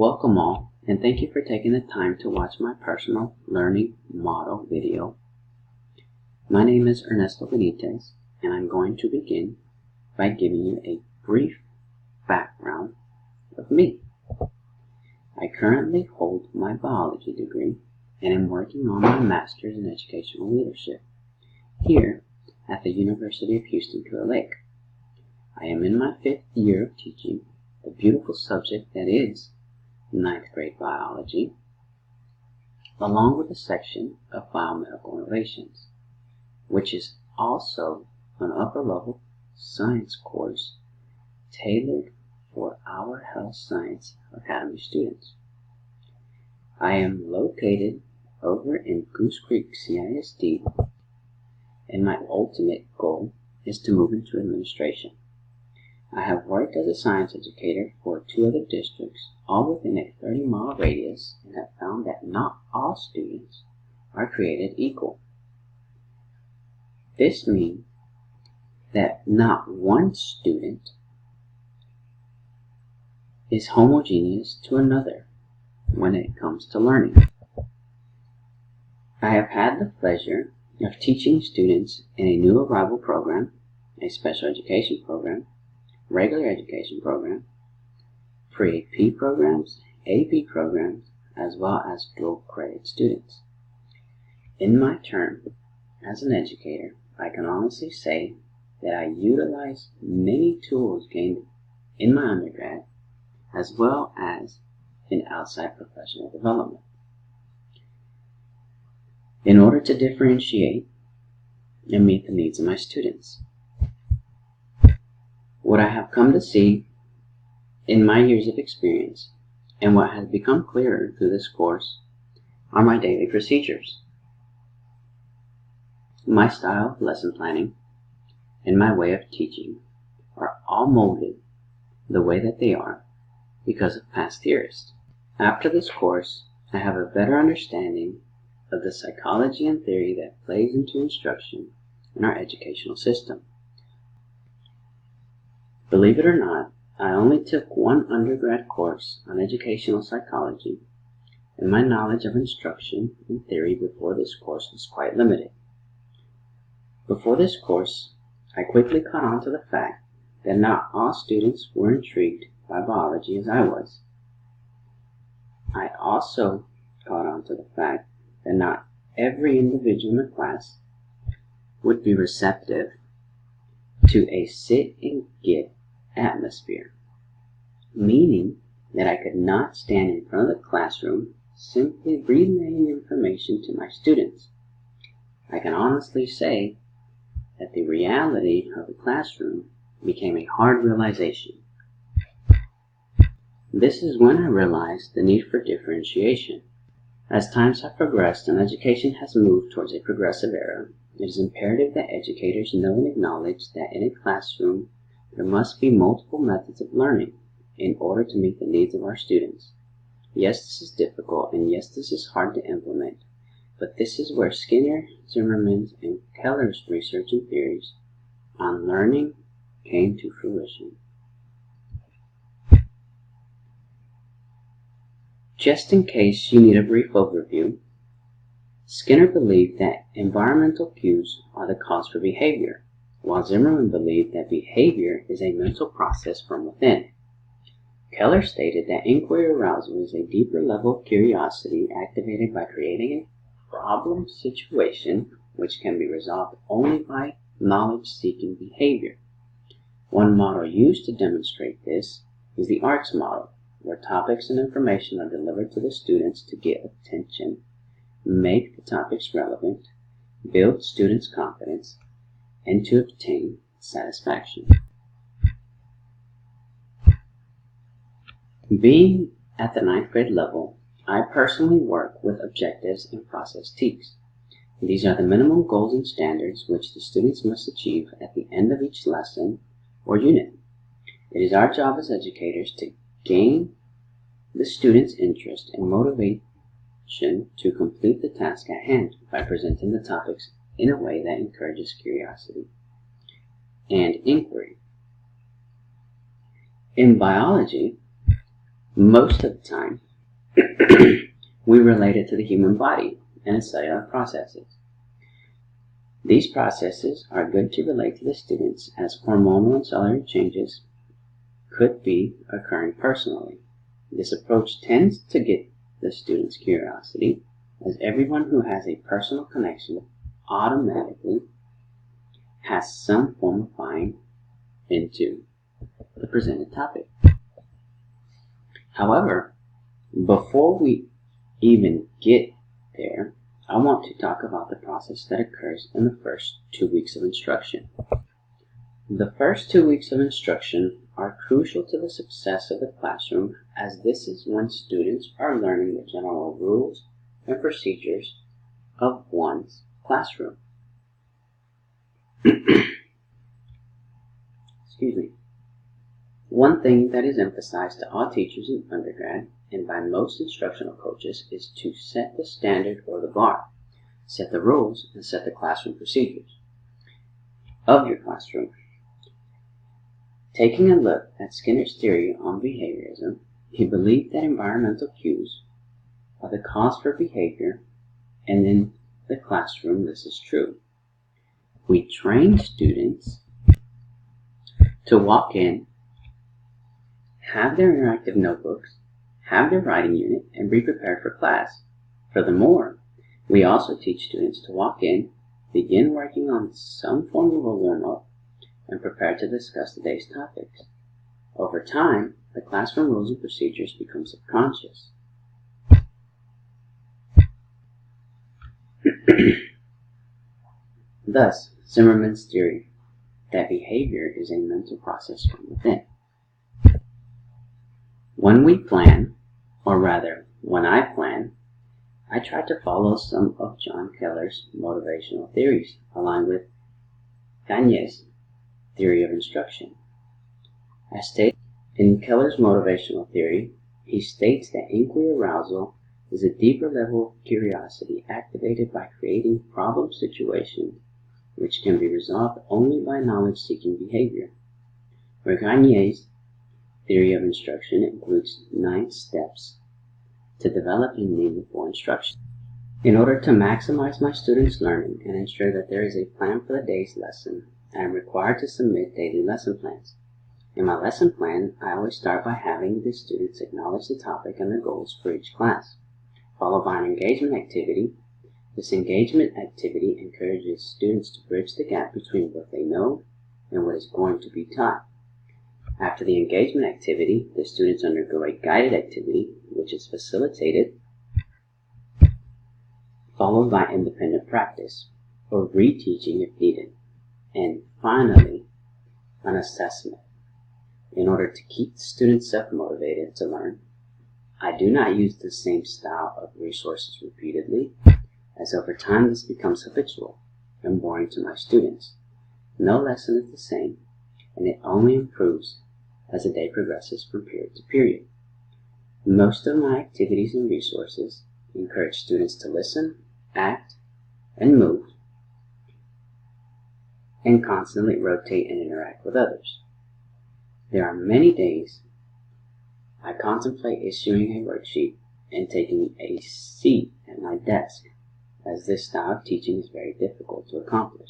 Welcome all, and thank you for taking the time to watch my personal learning model video. My name is Ernesto Benitez, and I'm going to begin by giving you a brief background of me. I currently hold my biology degree and am working on my master's in educational leadership here at the University of Houston Clear Lake. I am in my 5th year of teaching the beautiful subject that is 9th grade biology, along with a section of biomedical innovations, which is also an upper level science course tailored for our Health Science Academy students. I am located over in Goose Creek CISD, and my ultimate goal is to move into administration. I have worked as a science educator for 2 other districts, all within a 30-mile radius, and have found that not all students are created equal. This means that not one student is homogeneous to another when it comes to learning. I have had the pleasure of teaching students in a new arrival program, a special education program, regular education program, pre-AP programs, AP programs, as well as dual credit students. In my term as an educator, I can honestly say that I utilize many tools gained in my undergrad as well as in outside professional development in order to differentiate and meet the needs of my students. What I have come to see in my years of experience and what has become clearer through this course are my daily procedures. My style of lesson planning and my way of teaching are all molded the way that they are because of past theorists. After this course, I have a better understanding of the psychology and theory that plays into instruction in our educational system. Believe it or not, I only took 1 undergrad course on educational psychology, and my knowledge of instruction and theory before this course was quite limited. Before this course, I quickly caught on to the fact that not all students were intrigued by biology as I was. I also caught on to the fact that not every individual in the class would be receptive to a sit and get atmosphere, meaning that I could not stand in front of the classroom simply relaying information to my students. I can honestly say that the reality of the classroom became a hard realization. This is when I realized the need for differentiation. As times have progressed and education has moved towards a progressive era, it is imperative that educators know and acknowledge that in a classroom there must be multiple methods of learning in order to meet the needs of our students. Yes, this is difficult, and yes, this is hard to implement, but this is where Skinner, Zimmerman's, and Keller's research and theories on learning came to fruition. Just in case you need a brief overview, Skinner believed that environmental cues are the cause for behavior, while Zimmerman believed that behavior is a mental process from within. Keller stated that inquiry arousal is a deeper level of curiosity activated by creating a problem situation which can be resolved only by knowledge-seeking behavior. One model used to demonstrate this is the ARTS model, where topics and information are delivered to the students to get attention, make the topics relevant, build students' confidence, and to obtain satisfaction. Being at the 9th grade level, I personally work with objectives and process teaks. These are the minimum goals and standards which the students must achieve at the end of each lesson or unit. It is our job as educators to gain the students' interest and motivation to complete the task at hand by presenting the topics in a way that encourages curiosity and inquiry. In biology, Most of the time, we relate it to the human body and its cellular processes. These processes are good to relate to the students as hormonal and cellular changes could be occurring personally. This approach tends to get the students' curiosity, as everyone who has a personal connection automatically has some form of buying into the presented topic. However, before we even get there, I want to talk about the process that occurs in the first 2 weeks of instruction. The first 2 weeks of instruction are crucial to the success of the classroom, as this is when students are learning the general rules and procedures of one's classroom. Excuse me. One thing that is emphasized to all teachers in undergrad and by most instructional coaches is to set the standard or the bar, set the rules, and set the classroom procedures of your classroom. Taking a look at Skinner's theory on behaviorism, he believed that environmental cues are the cause for behavior, and in the classroom this is true. We train students to walk in, have their interactive notebooks, have their writing unit, and be prepared for class. Furthermore, we also teach students to walk in, begin working on some form of a warm-up, and prepare to discuss the day's topics. Over time, the classroom rules and procedures become subconscious. Thus, Zimmerman's theory that behavior is a mental process from within. When we plan, or rather, when I plan, I try to follow some of John Keller's motivational theories, along with Gagne's theory of instruction. As stated in Keller's motivational theory, he states that inquiry arousal is a deeper level of curiosity activated by creating problem situations which can be resolved only by knowledge-seeking behavior. Where Gagne's theory of instruction includes 9 steps to developing meaningful instruction. In order to maximize my students' learning and ensure that there is a plan for the day's lesson, I am required to submit daily lesson plans. In my lesson plan, I always start by having the students acknowledge the topic and the goals for each class, followed by an engagement activity. This engagement activity encourages students to bridge the gap between what they know and what is going to be taught. After the engagement activity, the students undergo a guided activity, which is facilitated, followed by independent practice, or reteaching if needed, and finally, an assessment. In order to keep the students self-motivated to learn, I do not use the same style of resources repeatedly, as over time this becomes habitual and boring to my students. No lesson is the same, and it only improves as the day progresses from period to period. Most of my activities and resources encourage students to listen, act, and move, and constantly rotate and interact with others. There are many days I contemplate issuing a worksheet and taking a seat at my desk, as this style of teaching is very difficult to accomplish,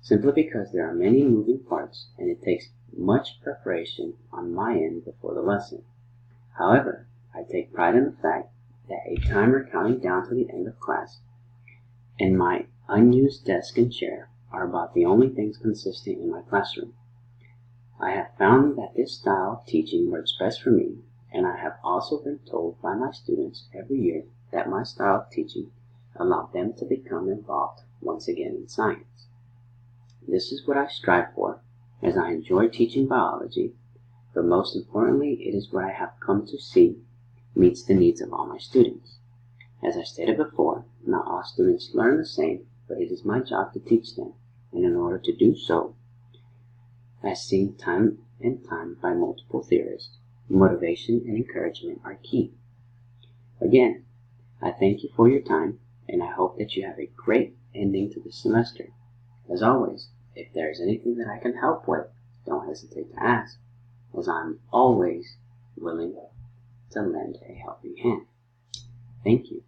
simply because there are many moving parts and it takes much preparation on my end before the lesson. However, I take pride in the fact that a timer counting down to the end of class and my unused desk and chair are about the only things consistent in my classroom. I have found that this style of teaching works best for me, and I have also been told by my students every year that my style of teaching allowed them to become involved once again in science. This is what I strive for, as I enjoy teaching biology, but most importantly, it is what I have come to see meets the needs of all my students. As I stated before, not all students learn the same, but it is my job to teach them, and in order to do so, as seen time and time by multiple theorists, motivation and encouragement are key. Again, I thank you for your time, and I hope that you have a great ending to this semester. As always, if there is anything that I can help with, don't hesitate to ask, as I'm always willing to lend a helping hand. Thank you.